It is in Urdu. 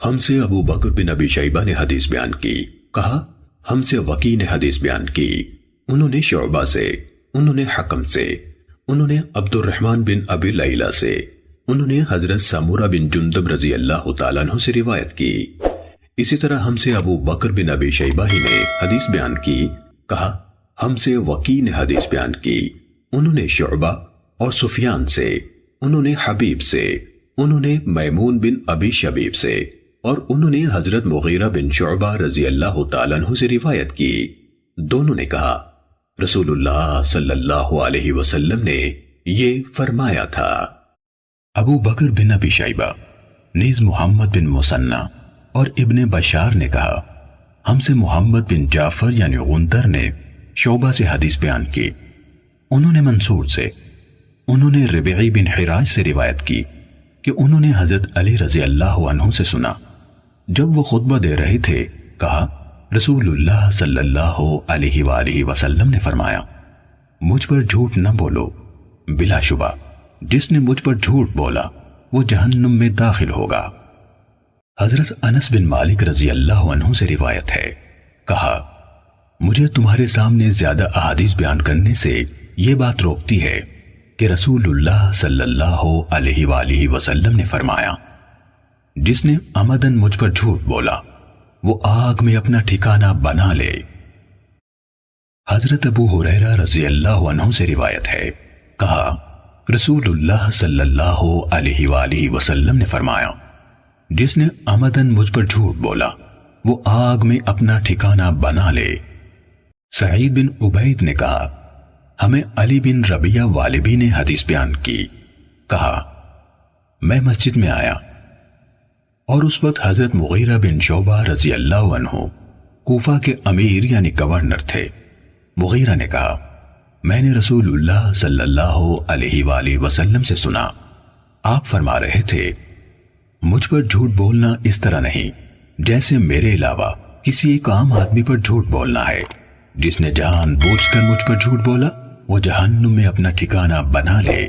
ہم سے ابو بکر بن ابی شیبہ نے حدیث بیان کی، کہا ہم سے وکی نے حدیث بیان کی، انہوں نے شعبہ سے، انہوں نے حکم سے، انہوں نے عبد الرحمن بن ابی لیلہ سے، انہوں نے حضرت سمورہ بن جندب رضی اللہ تعالیٰ عنہ سے روایت کی۔ اسی طرح ہم سے ابو بکر بن ابی شیبہ ہی نے حدیث بیان کی، کہا ہم سے وکی نے حدیث بیان کی، انہوں نے شعبہ اور سفیان سے، انہوں نے حبیب سے، انہوں نے میمون بن ابی شبیب سے، اور انہوں نے حضرت مغیرہ بن شعبہ رضی اللہ تعالیٰ عنہ سے روایت کی۔ دونوں نے کہا رسول اللہ صلی اللہ علیہ وسلم نے یہ فرمایا تھا۔ ابو بکر بن ابی شیبہ نیز محمد بن مثنی اور ابن بشار نے کہا ہم سے محمد بن جعفر یعنی غندر نے شعبہ سے حدیث بیان کی، انہوں نے منصور سے، انہوں نے ربعی بن حراج سے روایت کی کہ انہوں نے حضرت علی رضی اللہ عنہ سے سنا، جب وہ خطبہ دے رہے تھے کہا رسول اللہ صلی اللہ علیہ وآلہ وسلم نے فرمایا مجھ پر جھوٹ نہ بولو، بلا شبہ جس نے مجھ پر جھوٹ بولا وہ جہنم میں داخل ہوگا۔ حضرت انس بن مالک رضی اللہ عنہ سے روایت ہے، کہا مجھے تمہارے سامنے زیادہ احادیث بیان کرنے سے یہ بات روکتی ہے کہ رسول اللہ صلی اللہ علیہ وآلہ وسلم نے فرمایا جس نے عمدن مجھ پر جھوٹ بولا وہ آگ میں اپنا ٹھکانہ بنا لے۔ حضرت ابو ہریرہ رضی اللہ عنہ سے روایت ہے، کہا رسول اللہ صلی اللہ علیہ وآلہ وسلم نے فرمایا جس نے عمدن مجھ پر جھوٹ بولا وہ آگ میں اپنا ٹھکانہ بنا لے۔ سعید بن عبید نے کہا ہمیں علی بن ربیہ والبی نے حدیث بیان کی، کہا میں مسجد میں آیا اور اس وقت حضرت مغیرہ بن شعبہ رضی اللہ عنہ کوفہ کے امیر یعنی گورنر تھے۔ مغیرہ نے کہا میں نے رسول اللہ صلی اللہ علیہ وآلہ وسلم سے سنا، آپ فرما رہے تھے مجھ پر جھوٹ بولنا اس طرح نہیں جیسے میرے علاوہ کسی ایک عام آدمی پر جھوٹ بولنا ہے، جس نے جان بوجھ کر مجھ پر جھوٹ بولا وہ جہنم میں اپنا ٹھکانہ بنا لے۔